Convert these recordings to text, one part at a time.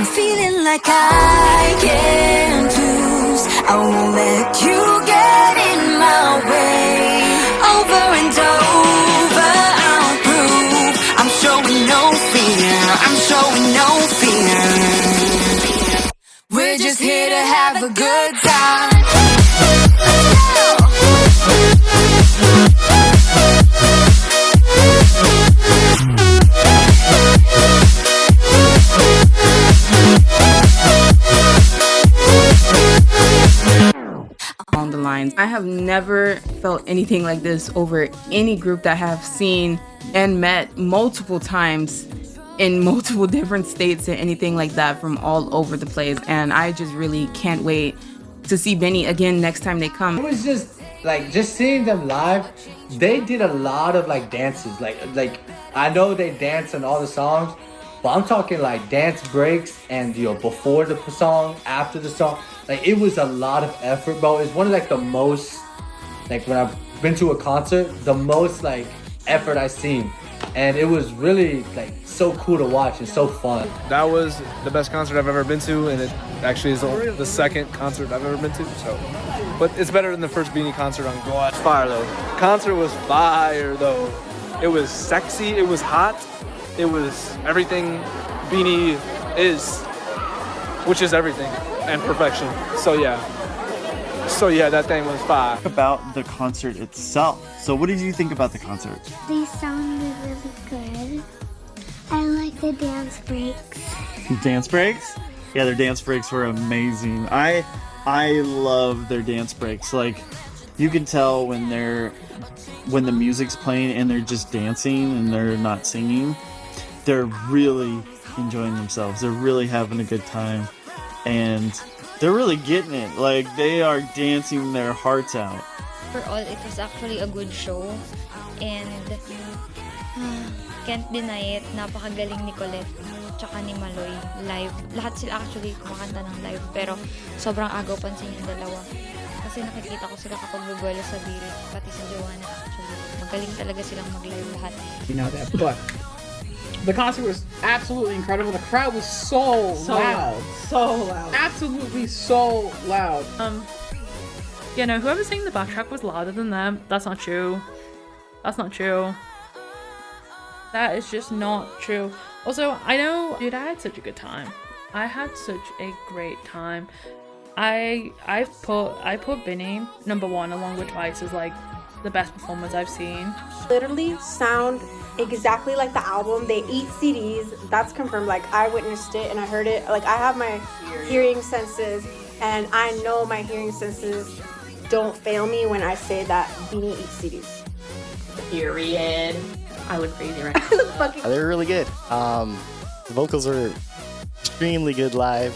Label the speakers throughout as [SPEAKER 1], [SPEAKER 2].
[SPEAKER 1] feeling like I can't lose. I won't let you get in my way. Over and over, I'll prove I'm showing no fear. I'm showing no fear. We're just here to have a good time.
[SPEAKER 2] On the lines, I have never felt anything like this over any group that I have seen and met multiple times in multiple different states and anything like that from all over the place. And I just really can't wait to see Benny again next time they come.
[SPEAKER 3] It was just seeing them live. They did a lot of like dances. Like I know they dance on all the songs, but I'm talking like dance breaks and before the song, after the song. Like it was a lot of effort, bro. It's one of like the most, like when I've been to a concert, the most like effort I've seen. And it was really like so cool to watch and so fun.
[SPEAKER 4] That was the best concert I've ever been to, and it actually is the second concert I've ever been to. So, but it's better than the first Beanie concert on Go Out. Fire though. Concert was fire though. It was sexy. It was hot. It was everything Beanie is, which is everything and perfection. So yeah, that thing was fire.
[SPEAKER 5] About the concert itself. So what did you think about the concert?
[SPEAKER 6] They sounded really good. I like the dance breaks.
[SPEAKER 5] Dance breaks? Yeah, their dance breaks were amazing. I love their dance breaks. Like you can tell when the music's playing and they're just dancing and they're not singing. They're really enjoying themselves. They're really having a good time. And they're really getting it. Like they are dancing their hearts out.
[SPEAKER 7] Overall, it was actually a good show. And can't deny it, napakagaling ni Colette tsaka ni Maloy live. Lahat sila actually kumakanta ng live, pero sobrang agaw pansin yung dalawa. Kasi nakikita ko sila kapag bubuelo sa birit, pati si Joanna actually. Magaling talaga silang mag-live lahat.
[SPEAKER 8] You know that, but the concert was absolutely incredible. The crowd was so loud.
[SPEAKER 9] So loud.
[SPEAKER 8] Absolutely so loud.
[SPEAKER 9] You know, whoever sang the backtrack was louder than them. That's not true. That's not true. That is just not true. Also, I know, dude, I had such a good time. I had such a great time. I put Benny #1 along with Twice as like the best performers I've seen.
[SPEAKER 10] Literally sound exactly like the album. They eat CDs. That's confirmed. Like I witnessed it and I heard it. Like I have my hearing senses, and I know my hearing senses don't fail me when I say that Beanie eats CDs.
[SPEAKER 9] Period. I look crazy right now.
[SPEAKER 11] They were really good. The vocals were extremely good live.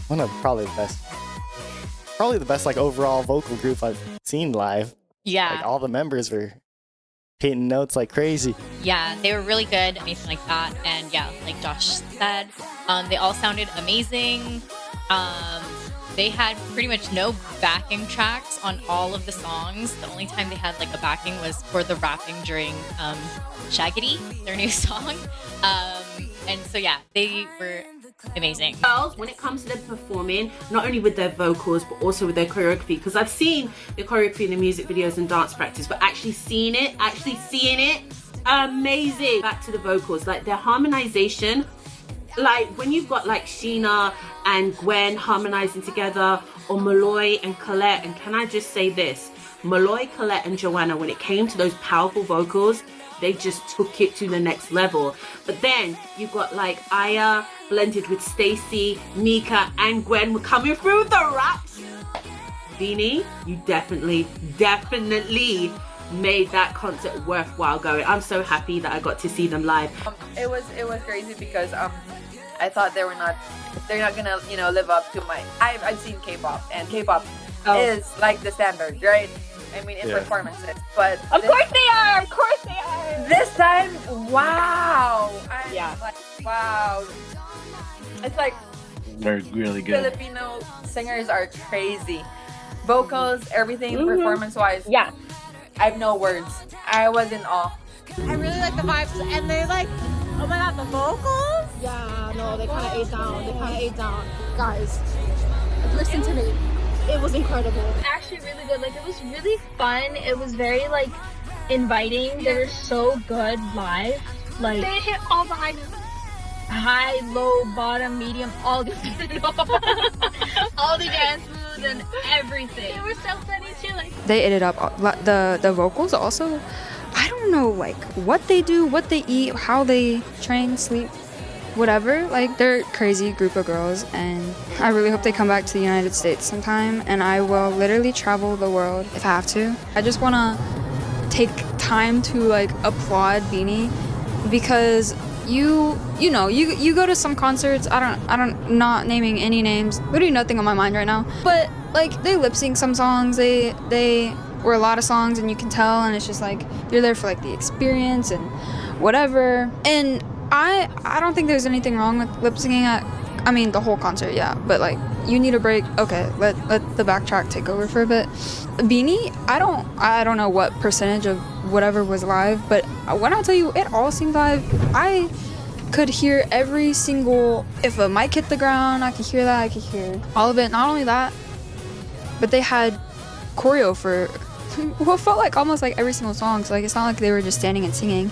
[SPEAKER 11] One of probably the best like overall vocal group I've seen live.
[SPEAKER 12] Yeah.
[SPEAKER 11] Like all the members were hitting notes like crazy.
[SPEAKER 12] Yeah, they were really good, amazing like that. And yeah, like Josh said, they all sounded amazing. They had pretty much no backing tracks on all of the songs. The only time they had like a backing was for the rapping during Shaggity, their new song. And so yeah, they were amazing.
[SPEAKER 13] Girls, when it comes to them performing, not only with their vocals but also with their choreography, because I've seen the choreography in the music videos and dance practice, but actually seeing it, amazing. Back to the vocals, like their harmonization. Like when you've got like Sheena and Gwen harmonizing together, or Malloy and Colette, and can I just say this, Malloy, Colette and Joanna, when it came to those powerful vocals, they just took it to the next level. But then you've got like Aya blended with Stacy, Nika and Gwen were coming through the raps. Beanie, you definitely made that concert worthwhile going. I'm so happy that I got to see them live.
[SPEAKER 14] It was crazy because I thought they're not gonna live up to my. I've seen K-pop, and K-pop is like the standard, right? I mean, in performances, but
[SPEAKER 13] Of course they are.
[SPEAKER 14] This time, wow! Wow! It's like
[SPEAKER 3] They're really good.
[SPEAKER 14] Filipino singers are crazy. Vocals, everything, performance-wise.
[SPEAKER 13] Yeah.
[SPEAKER 14] I have no words. I was in awe.
[SPEAKER 15] I really like the vibes, and they're like, oh my god, the vocals? Yeah, no, they kind of ate down. They kind of ate down. Guys, listen to me. It was incredible.
[SPEAKER 16] Actually really good. Like, it was really fun. It was very, like, inviting. They were so good live. Like,
[SPEAKER 15] They hit all the high notes.
[SPEAKER 16] high, low, bottom, medium, all the all the dance moves and everything.
[SPEAKER 15] They were so funny too. Like,
[SPEAKER 17] They ate it up. The vocals also, I don't know, like, what they do, what they eat, how they train, sleep, whatever. Like, they're a crazy group of girls, and I really hope they come back to the United States sometime, and I will literally travel the world if I have to. I just want to take time to, like, applaud BINI, because you know, you go to some concerts, I don't not naming any names, literally nothing on my mind right now, but like, they lip sync some songs, they were a lot of songs, and you can tell, and it's just like, you're there for, like, the experience and whatever. And I don't think there's anything wrong with lip syncing at, I mean, the whole concert, yeah, but like, you need a break, okay, let the backtrack take over for a bit. BINI, I don't know what percentage of whatever was live, but when I tell you, it all seemed live. I could hear every single, if a mic hit the ground, I could hear that, I could hear all of it. Not only that, but they had choreo for what felt like almost like every single song, so like, it's not like they were just standing and singing.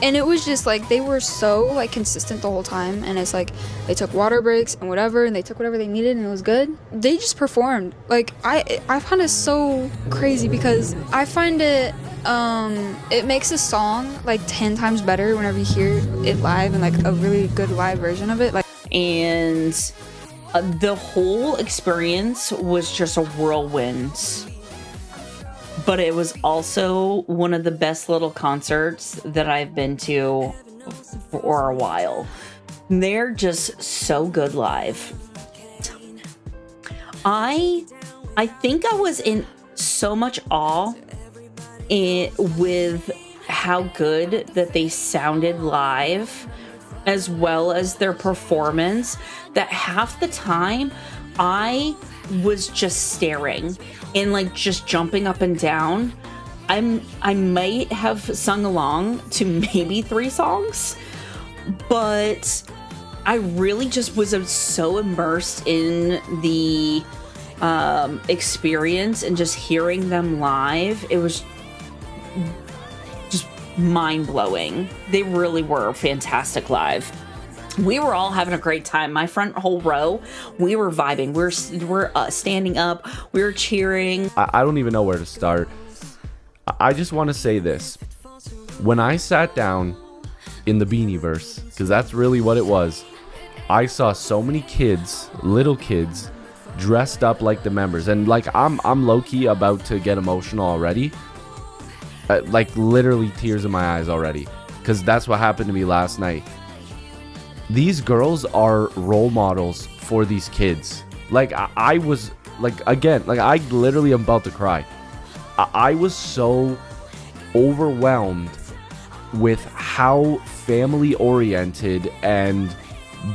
[SPEAKER 17] And it was just like, they were so like consistent the whole time, and it's like, they took water breaks and whatever, and they took whatever they needed, and it was good. They just performed. Like, I find it so crazy, because I find it makes a song like 10 times better whenever you hear it live, and like a really good live version of it. Like,
[SPEAKER 18] and the whole experience was just a whirlwind. But it was also one of the best little concerts that I've been to for a while. They're just so good live. I think I was in so much awe with how good that they sounded live, as well as their performance, that half the time I was just staring and like just jumping up and down. I might have sung along to maybe 3 songs, but I really just was so immersed in the experience and just hearing them live. It was just mind-blowing. They really were fantastic live. We were all having a great time. My front whole row, we were vibing. We're standing up. We were cheering.
[SPEAKER 19] I don't even know where to start. I just want to say this. When I sat down in the BINIverse, because that's really what it was, I saw so many kids, little kids, dressed up like the members. And like, I'm low-key about to get emotional already. Like, literally tears in my eyes already. Because that's what happened to me last night. These girls are role models for these kids. Like, I was, like, again, like, I literally am about to cry. I was so overwhelmed with how family-oriented and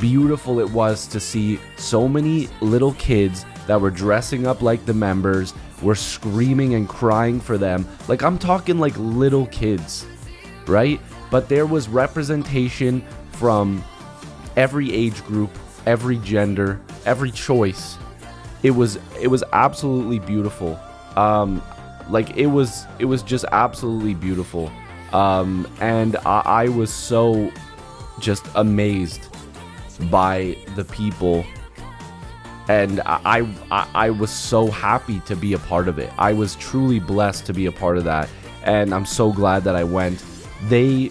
[SPEAKER 19] beautiful it was to see so many little kids that were dressing up like the members, were screaming and crying for them. Like, I'm talking like little kids, right? But there was representation from every age group, every gender, every choice. It was absolutely beautiful. Like, it was just absolutely beautiful. And I was so just amazed by the people, and I was so happy to be a part of it. I was truly blessed to be a part of that, and I'm so glad that I went. They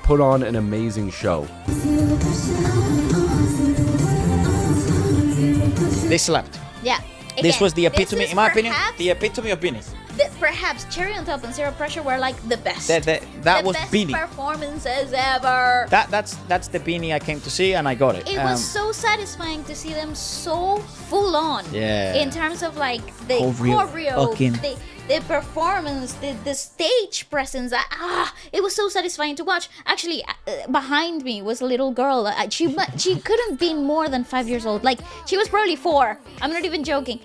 [SPEAKER 19] put on an amazing show.
[SPEAKER 20] They slept.
[SPEAKER 21] Yeah.
[SPEAKER 20] This
[SPEAKER 21] Again,
[SPEAKER 20] was the epitome,
[SPEAKER 21] this
[SPEAKER 20] in my
[SPEAKER 21] is
[SPEAKER 20] opinion,
[SPEAKER 21] perhaps-
[SPEAKER 20] the epitome of BINI.
[SPEAKER 21] Perhaps Cherry on Top and Zero Pressure were like the best.
[SPEAKER 20] That
[SPEAKER 21] the
[SPEAKER 20] was
[SPEAKER 21] best
[SPEAKER 20] BINI.
[SPEAKER 21] performances ever.
[SPEAKER 20] That's the BINI I came to see, and I got it.
[SPEAKER 21] It was so satisfying to see them so full on.
[SPEAKER 20] Yeah.
[SPEAKER 21] In terms of like the
[SPEAKER 20] Choreo, fucking-
[SPEAKER 21] the performance, the stage presence. It was so satisfying to watch. Actually, behind me was a little girl. She couldn't be more than 5 years old. Like, she was probably 4. I'm not even joking.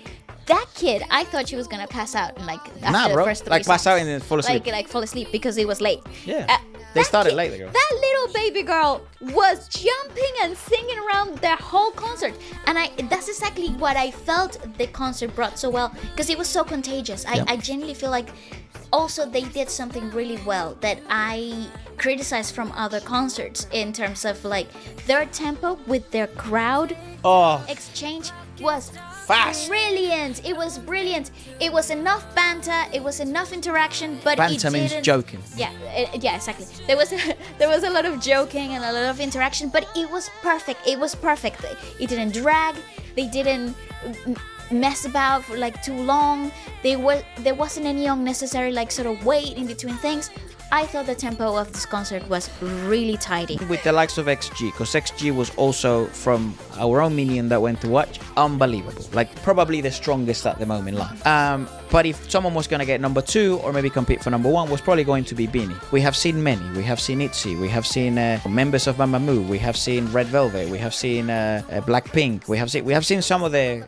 [SPEAKER 21] That kid, I thought she was gonna pass out like after
[SPEAKER 20] Nah, bro.
[SPEAKER 21] the first 3
[SPEAKER 20] Like, pass
[SPEAKER 21] songs.
[SPEAKER 20] out and then fall asleep.
[SPEAKER 21] Like fall asleep because it was late.
[SPEAKER 20] Yeah. They started late, the girl.
[SPEAKER 21] That little little baby girl was jumping and singing around the whole concert, and that's exactly what I felt the concert brought so well, because it was so contagious. I genuinely feel like also they did something really well that I criticized from other concerts in terms of like their tempo with their crowd exchange was
[SPEAKER 20] fast.
[SPEAKER 21] Brilliant. It was brilliant. It was enough banter. It was enough interaction, but
[SPEAKER 20] Banter
[SPEAKER 21] it
[SPEAKER 20] means
[SPEAKER 21] didn't.
[SPEAKER 20] joking.
[SPEAKER 21] Yeah, exactly. There was a lot of joking and a lot of interaction, but it was perfect. It was perfect. It didn't drag. They didn't mess about for like too long. There wasn't any unnecessary like sort of wait in between things. I thought the tempo of this concert was really tidy.
[SPEAKER 20] With the likes of XG, because XG was also from our own minion that went to watch, unbelievable. Like probably the strongest at the moment live. But if someone was going to get number 2 or maybe compete for number 1, was probably going to be BINI. We have seen many. We have seen ITZY. We have seen members of Mamamoo. We have seen Red Velvet. We have seen Blackpink. We have seen some of the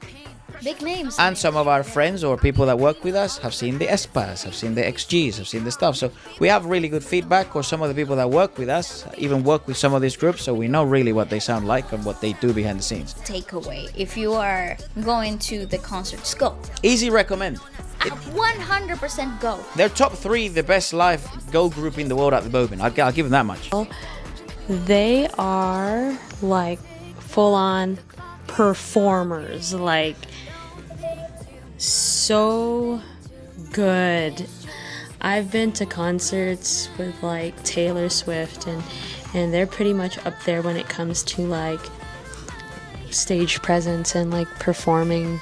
[SPEAKER 21] big names.
[SPEAKER 20] And some of our friends or people that work with us have seen the Espas, have seen the XGs, have seen the stuff. So we have really good feedback, or some of the people that work with us even work with some of these groups, so we know really what they sound like and what they do behind the scenes.
[SPEAKER 21] Takeaway, if you are going to the concerts, go.
[SPEAKER 20] Easy recommend.
[SPEAKER 21] 100% go.
[SPEAKER 20] They're top 3 the best live go group in the world at the moment. I'll give them that much.
[SPEAKER 1] They are like full-on performers, like so good. I've been to concerts with like Taylor Swift, and they're pretty much up there when it comes to like stage presence and like performing.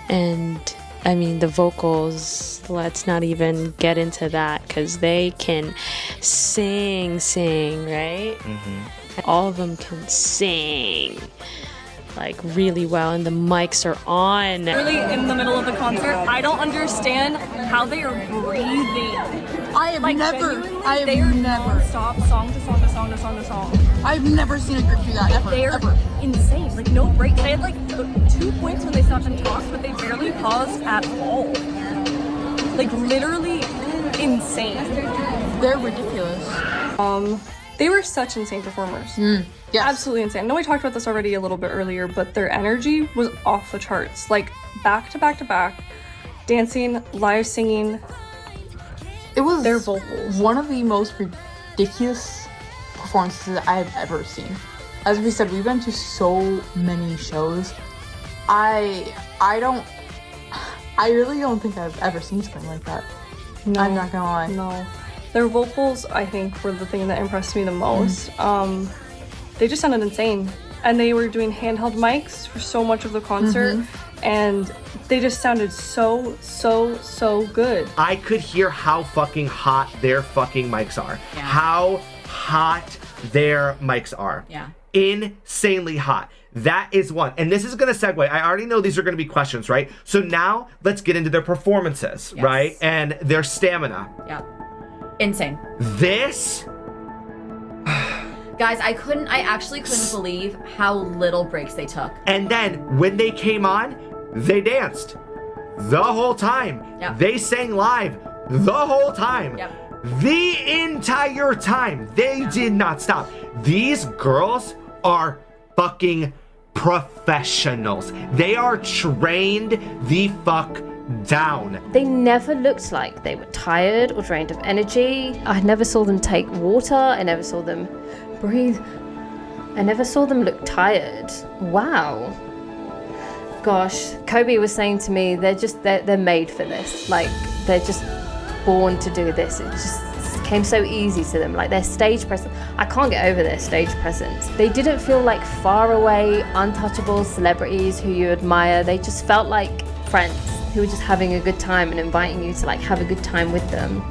[SPEAKER 1] And I mean the vocals, let's not even get into that, because they can sing, right? All of them can sing like really well, and the mics are on.
[SPEAKER 22] Really in the middle of the concert, I don't understand how they are breathing.
[SPEAKER 15] I have never
[SPEAKER 22] stop song to song to song to song to song.
[SPEAKER 15] I've never seen a group do that ever.
[SPEAKER 22] They're insane. Like no break. They had like 2 points when they stopped and talked, but they barely paused at all. Like literally insane.
[SPEAKER 15] They're ridiculous.
[SPEAKER 22] They were such insane performers.
[SPEAKER 15] Yes.
[SPEAKER 22] Absolutely insane. I know we talked about this already a little bit earlier, but their energy was off the charts. Like back to back to back, dancing, live singing.
[SPEAKER 15] It was
[SPEAKER 22] their vocals.
[SPEAKER 15] One of the most ridiculous performances that I've ever seen. As we said, we've been to so many shows. I really don't think I've ever seen something like that.
[SPEAKER 22] No,
[SPEAKER 15] I'm not gonna lie.
[SPEAKER 22] No. Their vocals, I think, were the thing that impressed me the most. They just sounded insane. And they were doing handheld mics for so much of the concert. And they just sounded so good.
[SPEAKER 23] I could hear how fucking hot their fucking mics are.
[SPEAKER 12] Yeah.
[SPEAKER 23] How hot their mics are.
[SPEAKER 12] Yeah.
[SPEAKER 23] Insanely hot. That is one. And this is going to segue. I already know these are going to be questions, right? So now let's get into their performances, right? And their stamina.
[SPEAKER 12] Yeah. Insane.
[SPEAKER 23] This...
[SPEAKER 12] Guys, I actually couldn't believe how little breaks they took.
[SPEAKER 23] And then when they came on, they danced the whole time.
[SPEAKER 12] Yep.
[SPEAKER 23] They sang live the whole time.
[SPEAKER 12] Yep.
[SPEAKER 23] The entire time. They did not stop. These girls are fucking professionals. They are trained the fuck down.
[SPEAKER 24] They never looked like they were tired or drained of energy. I never saw them take water. I never saw them breathe. I never saw them look tired. Wow. Gosh, Kobe was saying to me, they're made for this. Like, they're just born to do this. It just came so easy to them. Like, their stage presence, I can't get over their stage presence. They didn't feel like far away, untouchable celebrities who you admire. They just felt like friends who were just having a good time and inviting you to like have a good time with them.